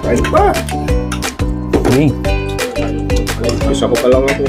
Kain pa. Okay. Isa ko pa lang ako.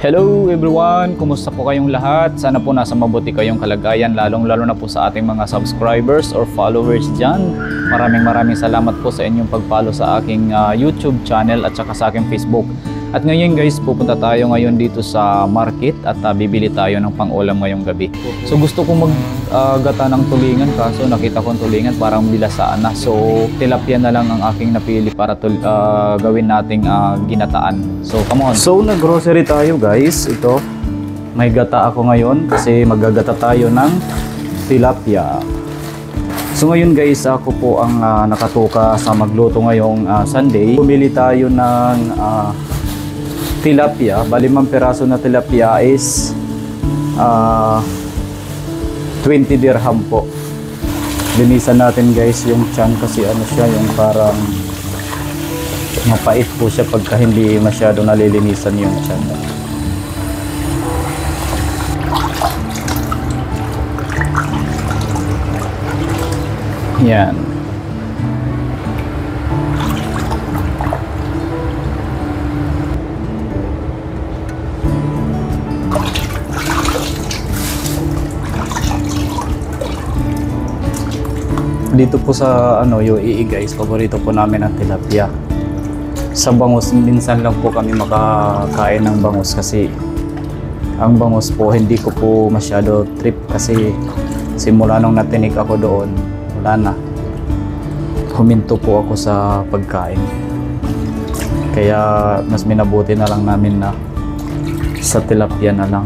Hello everyone! Kumusta po kayong lahat? Sana po nasa mabuti kayong kalagayan, lalong-lalo na po sa ating mga subscribers or followers dyan. Maraming salamat po sa inyong pag-follow sa aking YouTube channel at saka sa aking Facebook. At ngayon guys, pupunta tayo ngayon dito sa market at bibili tayo ng pang-ulam ngayong gabi. So gusto kong maggata ng tulingan, kaso nakita kong tulingan parang bilasaan na. So tilapia na lang ang aking napili para gawin nating ginataan. So come on! So nag-grocery tayo guys. Ito, may gata ako ngayon kasi maggagata tayo ng tilapia. So ngayon guys, ako po ang nakatuka sa magluto ngayong Sunday. Bumili tayo ng tilapia. Bali 5 piraso na tilapia is 20 dirham po. Linisan natin guys yung tiyan kasi ano siya, yung parang mapait po siya pagka hindi masyado nalilinisan yung tiyan. Yan. Dito po sa UAE guys, paborito po namin ang tilapia. Sa bangus, minsan lang po kami makakain ng bangus kasi ang bangus po hindi ko po masyado trip kasi simula nung natinig ako doon, wala na. Huminto po ako sa pagkain. Kaya mas minabuti na lang namin na sa tilapia na lang.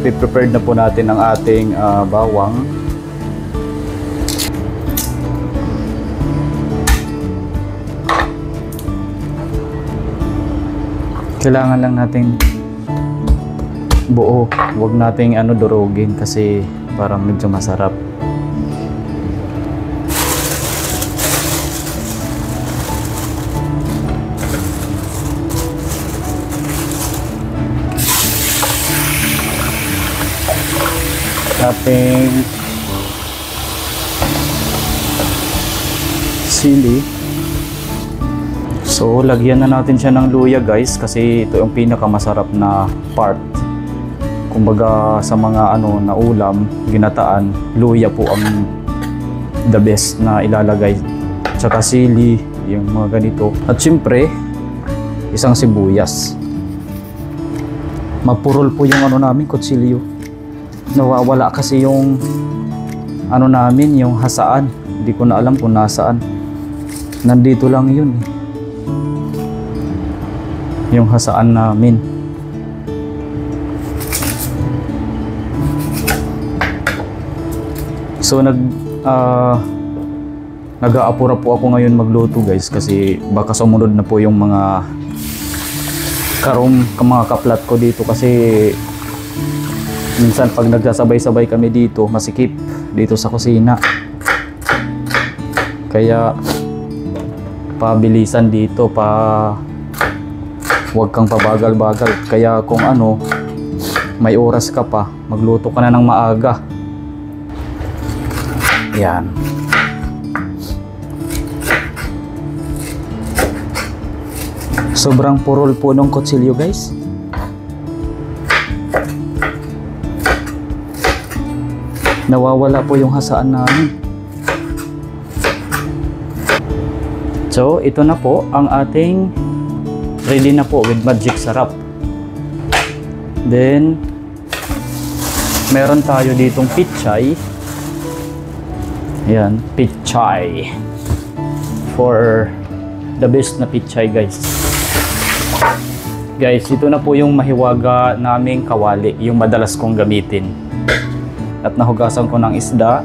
I-prepared na po natin ang ating bawang. Kailangan lang nating buo, huwag nating durugin kasi parang medyo masarap. Ating sili. So lagyan na natin siya ng luya guys kasi ito yung pinakamasarap na part. Kumbaga sa mga na ulam, ginataan, luya po ang the best na ilalagay. Tsaka sili, yung mga ganito. At syempre, isang sibuyas. Mapurol po yung namin, kutsilyo. Nawawala kasi yung namin, yung hasaan. Hindi ko na alam kung nasaan. Nandito lang yun. Yung hasaan namin. So nag-aapura po ako ngayon magluto guys kasi baka sumunod na po yung mga mga kaplat ko dito kasi minsan pag nagsasabay-sabay kami dito, masikip dito sa kusina. Kaya pabilisan dito, huwag kang pabagal-bagal. Kaya kung may oras ka pa, magluto ka na ng maaga. Yan. Sobrang purol po ng kutsilyo guys. Nawawala po yung hasaan namin. So, ito na po ang ating ready na po with Magic Sarap. Then, meron tayo ditong pichay. Ayan, pichay. For the best na pichay guys. Guys, ito na po yung mahiwaga naming kawali, yung madalas kong gamitin. At nahugasan ko ng isda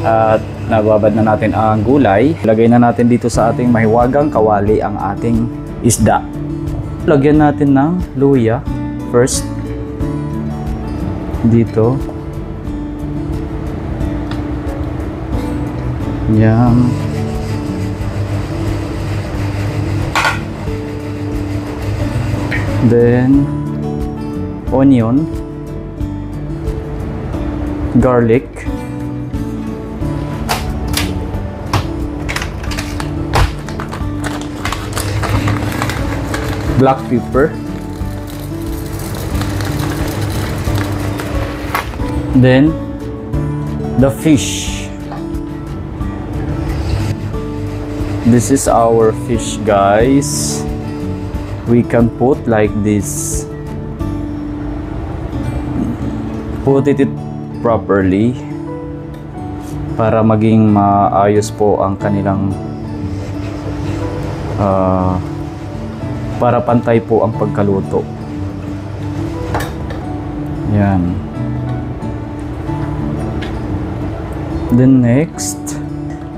at nababad na natin ang gulay. Lagay na natin dito sa ating mahiwagang kawali ang ating isda. Lagyan natin ng luya first. dito. Yan. Then onion, garlic, black pepper, then the fish. This is our fish, guys. We can put like this. Put it properly para maging maayos po ang kanilang para pantay po ang pagkaluto. Yan. Then next,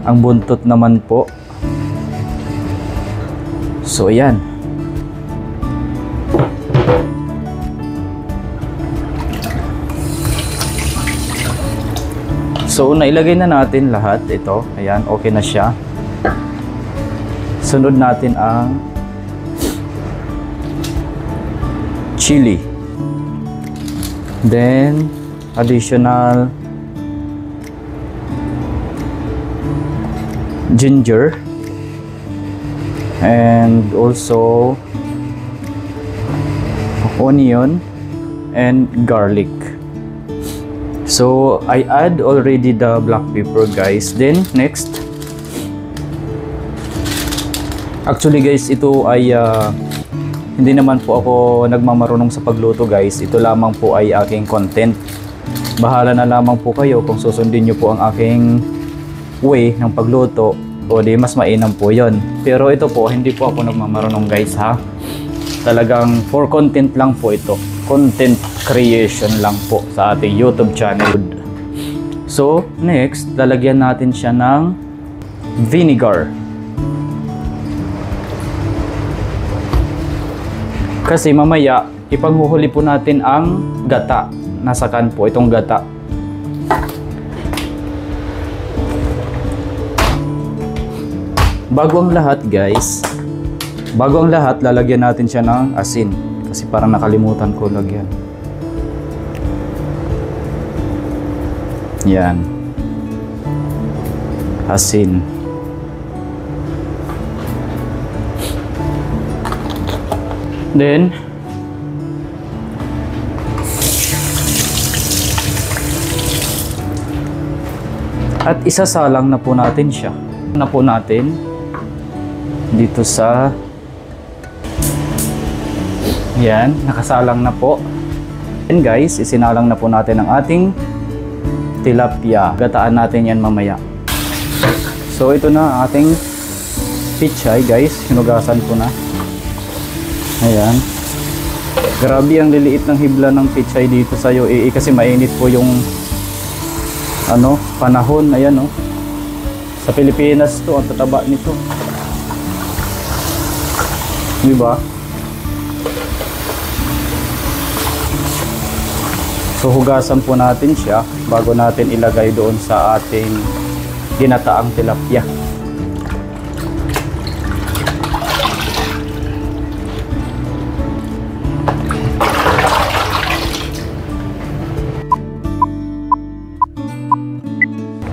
ang buntot naman po. So yan. So nailagay na natin lahat ito. Ayan, okay na siya. Sunod natin ang chili. Then additional ginger and also onion and garlic. So I add already the black pepper, guys. Then next, actually guys, ito ay hindi naman po ako nagmamarunong sa pagluto, guys. Ito lamang po ay aking content. Bahala na lamang po kayo kung susundin nyo po ang aking way ng pagluto, o di mas mainam po yon. Pero ito po, hindi po ako nagmamarunong, guys, ha. Talagang for content lang po ito. Content creation lang po sa ating YouTube channel. So next, lalagyan natin siya ng vinegar. Kasi mamaya ipaghuhuli po natin ang gata. Nasa kan po itong gata. Bago ang lahat, guys, bago ang lahat, lalagyan natin siya ng asin. Kasi parang nakalimutan ko lagyan. Yan. Asin. Then at isasalang na po natin siya. Na po natin dito sa yan, nakasalang na po. And guys, isinalang na po natin ang ating tilapia. Gataan natin yan mamaya. So ito na ang ating pichay, guys. Hinugasan ko na. Ayan. Grabe ang liliit ng hibla ng pichay dito sa UAE kasi mainit po yung panahon. Ayan, oh. Sa Pilipinas to, ang tataba nito. Diba? So hugasan po natin siya bago natin ilagay doon sa ating ginataang tilapia.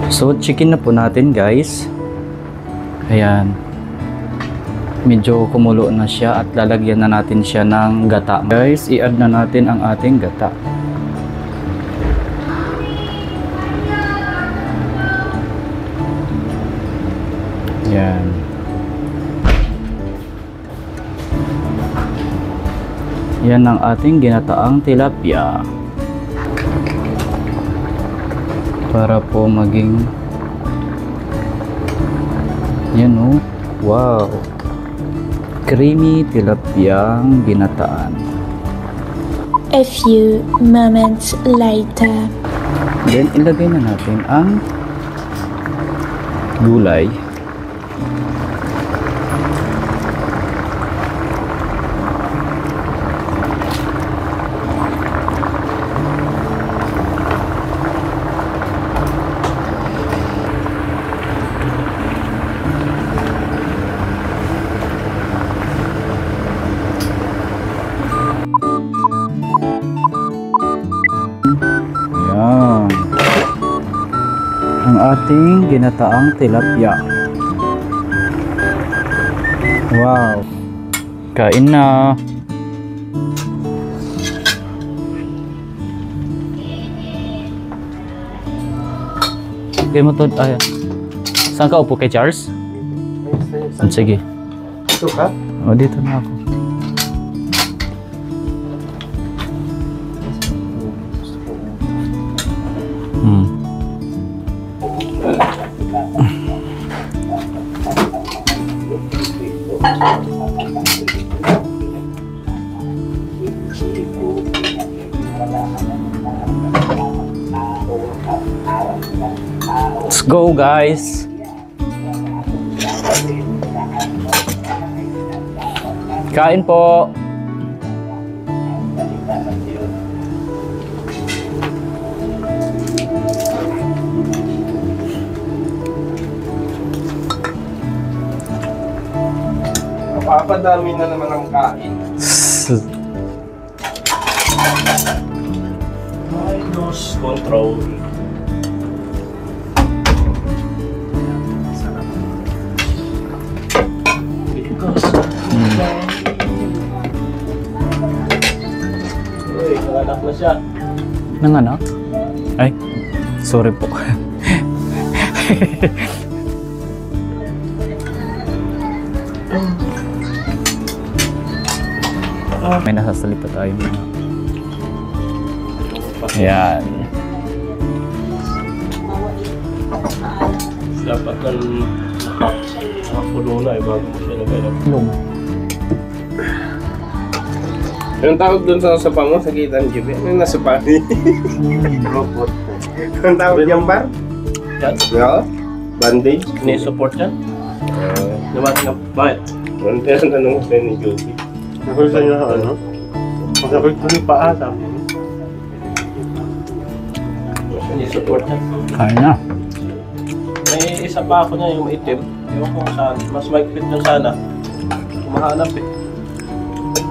So chicken na po natin, guys. Ayan. Medyo kumulo na siya at lalagyan na natin siya ng gata. Guys, i-add na natin ang ating gata. Yan. Yan ang ating ginataang tilapia. Para po maging yan, oh. Wow. Creamy tilapiyang ginataan. A few moments later. Then ilagay na natin ang gulay. ating ginataang tilapia. Wow. Kain na. Kaya mo to, saan ka upo kay Charles? Sige. Ito ka? O, dito na ako. Let's go, guys. Kain po. Papadami na naman ang kain. Ay, loss control. Uy, nanganak na siya. Nanganak? Ay, sorry po. May nasasalip pa tayo. Ayan. Dapat ng nakapulo na bago mo siya nagayap. Anong tawag doon sa sapa mo? Sa kitang GB? Ano yung nasa pari? Robot. Anong tawag dyan ba? Yan? Oo. Bandage? Ni-support yan? Naman nga. Bakit? Anong tanong ko sa'yo ni Joby? Nakul sa inyo ano? Masakit ko yung paa, sabi mo. Ni-support yan? Kain na. May isa pa ako niya yung maitim. Ewan ko saan. Mas maigpit yun sana. Kumahanap eh.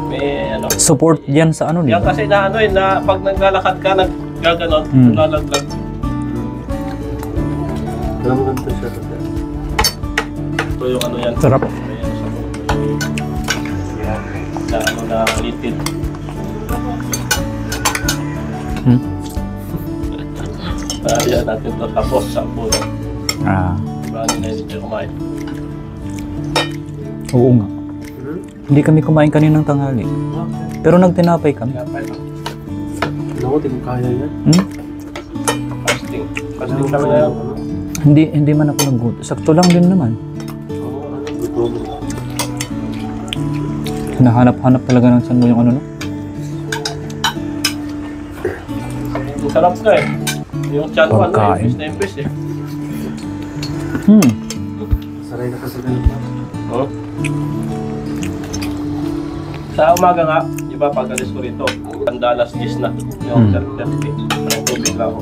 May ano. Support yan sa ano Yan dito? kasi na ano eh, na pag naglalakad ka, naggaganon, lalaglag. Alam mo ganito siya. Ito yung ano yan. Sarap. Ayan, sa ano na litid. Yan natin ito tapos sa puno. Ah, Bali na hindi kumain. oo nga. Hindi kami kumain kaninang tanghali. Pero nagtinapay kami. Naku, di mo kaya yan. Fasting. Fasting kami na yan. Hindi man ako nagguto. Sakto lang din naman. Gutom. Hinahanap-hanap talaga ng tiyan mo yung ano no? Ang sarap ka eh. Yung chan ko, ano, Pagkain. impis na impis eh. Saray na kasi ganito. Oh. Sa umaga nga, di ba pag-alis ko rito, $10 10 na. Yung 30. Parang tubig lang ako.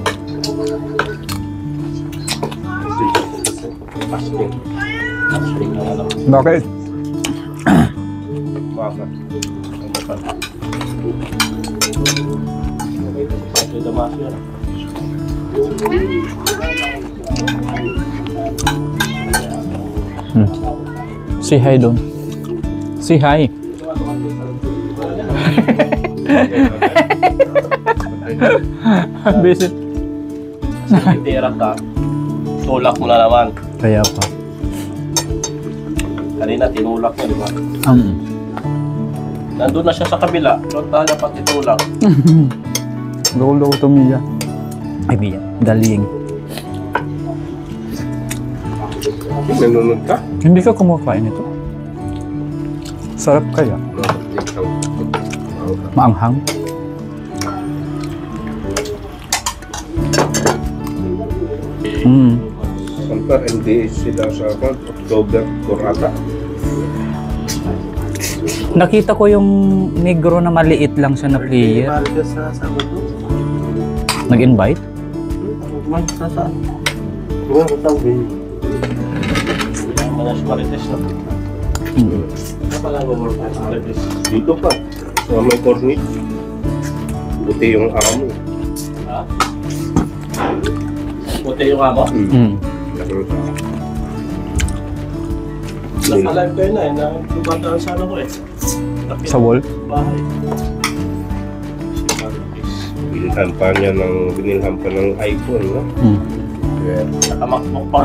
Fasting. Fasting na alam. Bakit? Umaga. Ang dapat. Pati damas yun. Say hi doon. Say hi. Visit. Titira ka, tulak mo na naman. Kaya pa. Kanina tinulak niya, di ba? Um. Nandun na siya sa kabila, doon tayo pati tulak. Lolo to Mia. Ay, Mia. Daling. Nanonood ka? Hindi ka kumakain ito? Sarap kaya? Maanghang? Sampai hindi sila sa October 4 ata. Nakita ko yung negro na maliit lang siya na player. Mahal ka sa Sabado. Nag-invite? Mahal ka sa saan? Huwag ko tawag yun. Manas Marites na. Ano pala mag-work sa Marites? Dito pa. Sa may cornet. Buti yung amo. Ha? Puti yung ako. Naka-live kayo na eh. Nagbabata sa ano ko eh. Sa wall? Bahay. Binilhan pa niya binilhan pa ng iPhone, no? Yeah. Nakamakmok pa.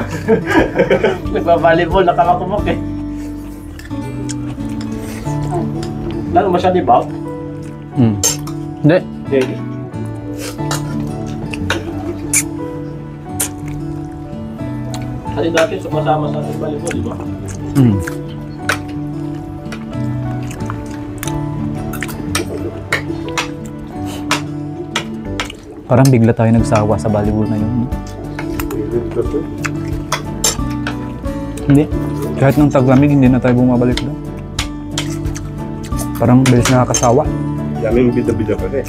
Nagbabalibol, nakamakmok eh. Lalo ba siya di ba? Hindi. Hindi. Kasi dati sumasama sa ating balibol, di ba? Parang bigla tayo nagsawa sa volleyball na yun. No? Hindi. Kahit nung taglamig, hindi na tayo bumabalik doon. Parang bilis nakakasawa. Daming bida-bida pa rin.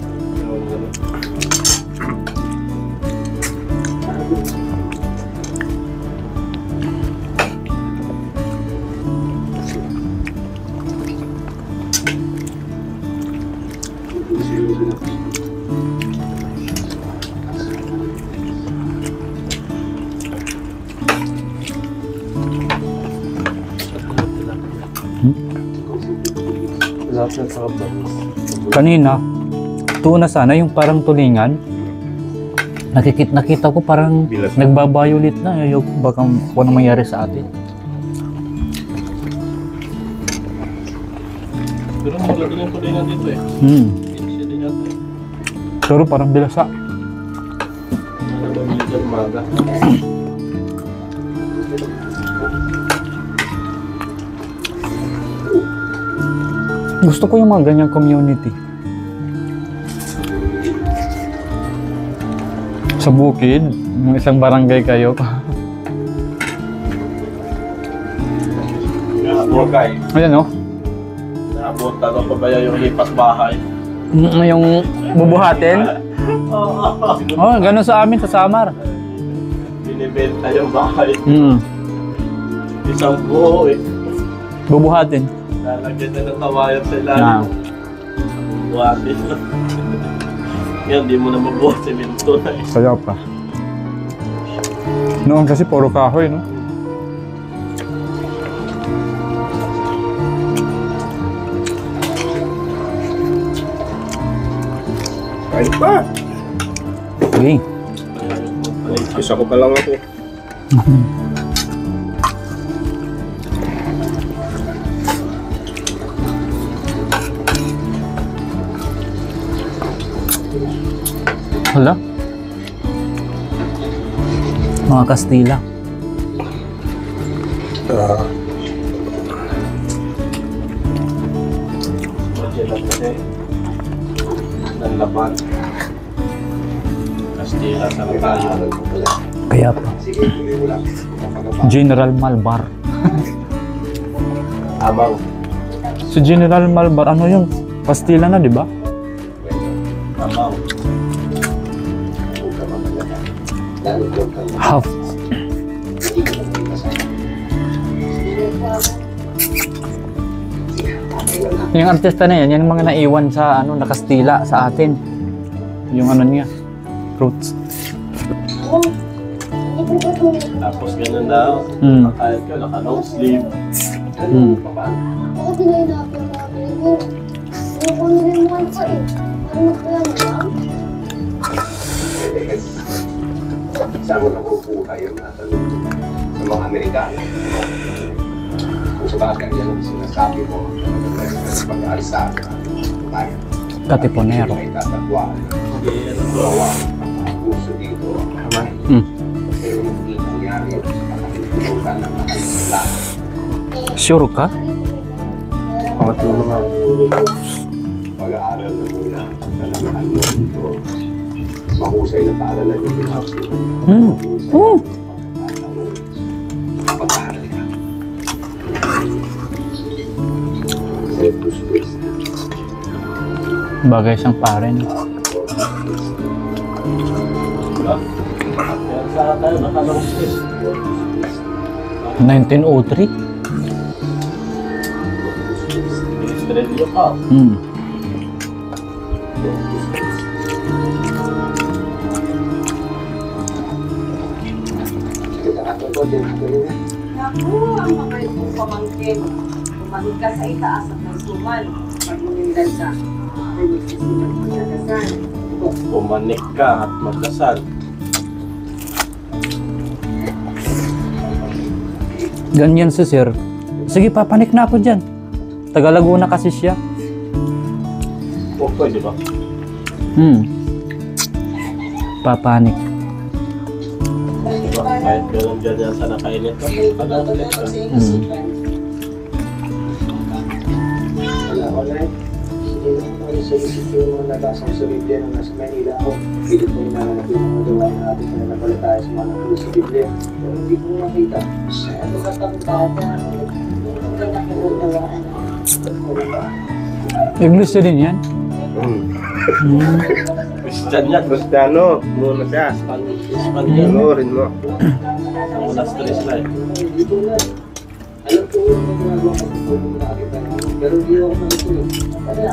Kanina, tuna sana yung parang tulingan. Nakita ko parang Bilas. nagbabayulit na. Ayaw baka kung anong mangyari sa atin. Pero mula din yung tulingan dito eh. Hindi siya din yata eh. Pero parang bilasa. Ano ba medyo umaga? Gusto ko yung mga ganyang community. Sa bukid, yung isang barangay kayo. Naabot kayo. Ayan o. Naabot ano pa ba yung lipas bahay? Yung bubuhatin. Oh, ganun sa amin sa Samar. Binibenta yung bahay. Isang buo eh. Bubuhatin. Lalagyan na ng kawayan sa ilalim. Ah. Buhatin. Yan, di mo na mabuhat semento na eh. Kaya pa. Noon kasi puro kahoy, no? Kain pa! Okay. Isa ko pa lang ako. Hala? Mga Kastila. Magellan kasi. Nanlaban. Kastila sa tayo. Kaya pa. General Malbar. Amang. Si General Malbar, ano yun? Kastila na, di ba? Amang. Half. Yung artista na yan, yan yung mga naiwan sa ano, na Kastila sa atin. Yung ano niya, fruits. Tapos ganun na. Kahit ka, naka-long sleeve. Ako tinahinapan namin ko. Ayoko na rin mo pa eh. Ano na kaya lang? Saan mo nakukuha yung natanong sa mga Amerikano? Kung sa bagay yan ang sinasabi mo, pag-aalsa tayo. Katipunero. May tatagwa, bawa, puso dito. Pero hindi nangyari sa kakalimutan ng nakalimutan. Sure ka? Pag-aaral na muna, talagaan mo dito. Mahusay na paaralan yung pinapos. Pag-aaral ka. Bagay siyang pare, no? Kaya sa tayo, naka-long sleeve. 1903? Ministrelyo ka. Naku, ang mabait mong pamangkin. Tumahig ka sa itaas at ng suman. Pag munindan ka, ay magsisimag magdadasal. Pumanik ka at magdasal. Ganyan si sir. Sige, papanik na ako dyan. Taga Laguna kasi siya. Okay, di ba? Papanik. Diba? Kahit ganun dyan sa nakainit ka, pag-ulit ka. Wala. Hindi naman ako sa isip ko yung mga nabasang sa Biblia na nasa Manila ako. Pilit mo yung nananap yung mga gawa natin na napala tayo sa mga nakuha sa Biblia. Pero hindi ko makita. Ano ka pang bata? Hindi ka nakinunawaan. Wala ba? English na din yan? Christian yan. Kristiyano, muna siya. Espanyol. Panorin mo. Ang muna stress na eh. Hindi ko na. Alam ko yung mga ginagawa ko kung nakakita namin. Pero hindi ako nakikinig. Wala.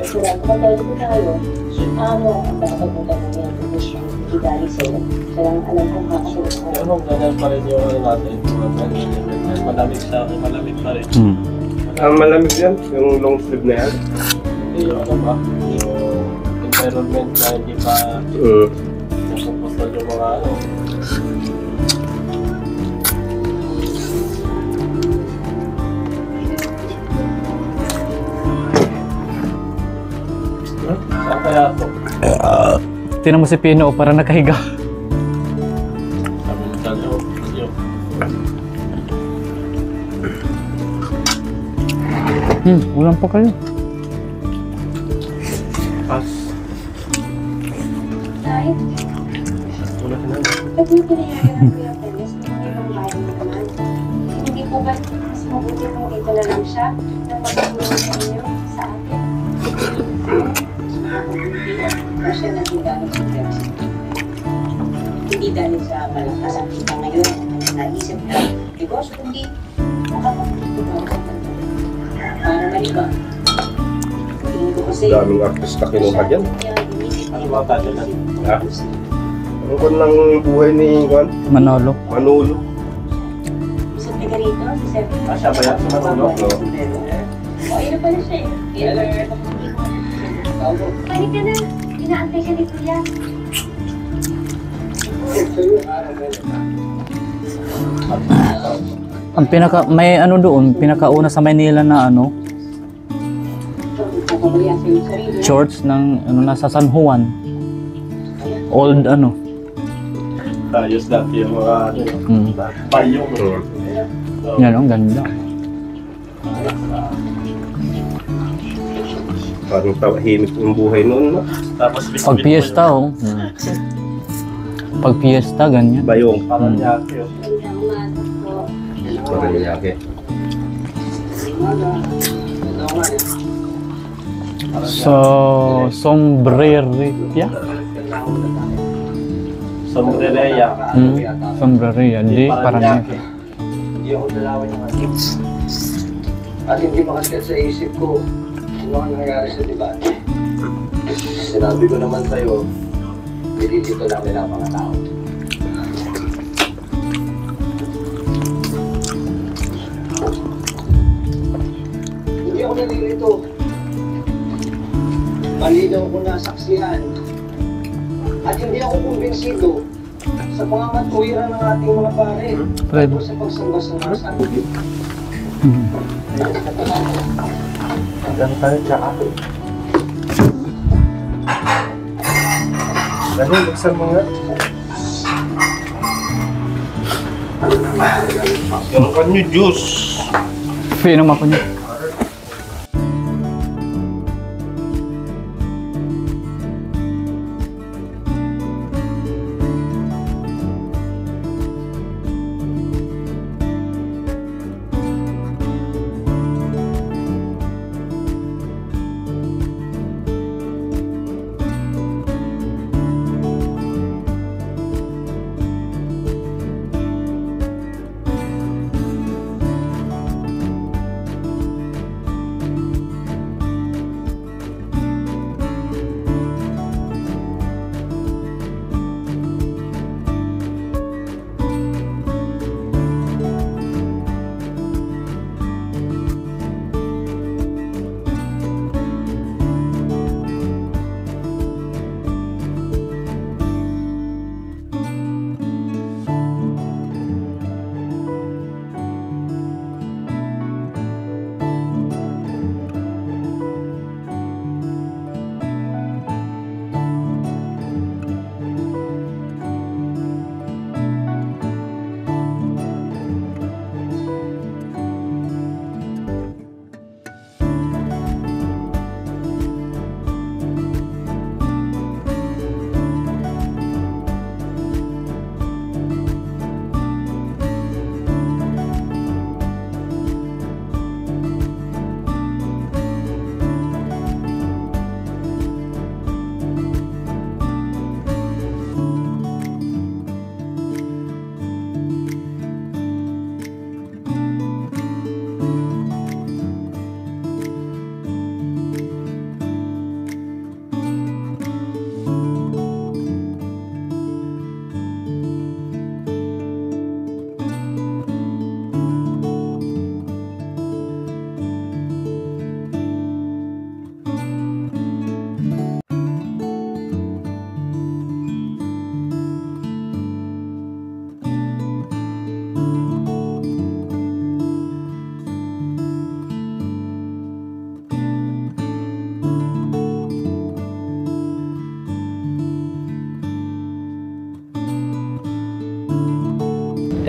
Kasi kapatid ko tayo, si Amo ang nakakapunta ng yan. Hindi dali sa'yo. Kaya lang alam kong kakasunod ko. Pero ganyan pa rin yung ano natin. Malamig pa rin. Ang malamig yan, yung long sleeve na yan. Hindi yung ano ba? Yung environment na hindi pa napuputol yung mga ano. Saan kaya ito? Tinan mo si Pino, parang nakahiga. Sabi mo talo. Ulam pa kayo. Pas. Tay, Wala ka na. ba't niyo pinayagan ang Kuya Peles na mga ibang bahay na naman? Hindi po ba mas mabuti kung dito na lang siya na magtulong sa inyo, sa akin? Na siya nagigano sa Peles. Hindi dahil sa malakas ang kita ngayon, naisip na negosyo, kundi makapagtulong sa kanila. Para maliba. Tingin ko kasi Daming artista kinuha dyan. Ano ba tayo na? Ha? Ang kung lang buhay ni Juan, Manolo. Manolo. Isang taga rito, si Sir. Siya ba yan? Si Manolo? No? O, yun na pala siya eh. Balik ka na. Inaantay ka ni Kuya. Ang may ano doon, pinakauna sa Manila na ano, church ng ano, nasa San Juan. Old ano. Ayos dati yung mga ano, payong. Yan, ang ganda. Parang tahimik yung buhay noon, no? Tapos Pag piyesta, oh. Pag piyesta, ganyan. Bayong. Parang yaki yun. Parang yake. So, sombreria. Sombrereya. Sombreria. Di, parang yan. Hindi ako dalawan ng ating. At hindi makasya sa isip ko kung ano nangyari sa debate. Sinabi ko naman sa'yo, dito namin ang mga tao. Hindi ako nalilito. Malinaw ko na saksihan. At hindi ako kumbinsido sa mga matuwiran ng ating mga pare. Fred. Sa pagsamba sa mga sabi. Hanggang tayo siya ako. Dali, buksan mo nga. Yung kanyo juice. Pinom ako niya.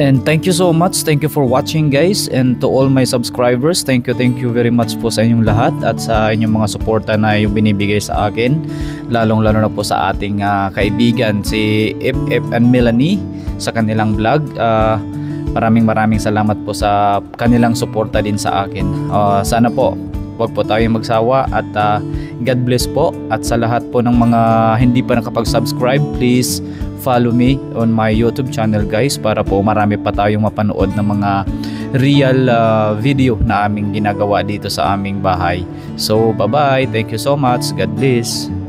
And thank you so much. Thank you for watching, guys. And to all my subscribers, thank you very much po sa inyong lahat at sa inyong mga suporta na yung binibigay sa akin. Lalong-lalo na po sa ating kaibigan si FF and Melanie sa kanilang vlog. Maraming salamat po sa kanilang suporta din sa akin. Sana po wag po tayong magsawa at God bless po. At sa lahat po ng mga hindi pa nakapag-subscribe, please follow me on my YouTube channel, guys, para po marami pa tayong mapanood ng mga real video na aming ginagawa dito sa aming bahay. So bye bye, thank you so much, God bless.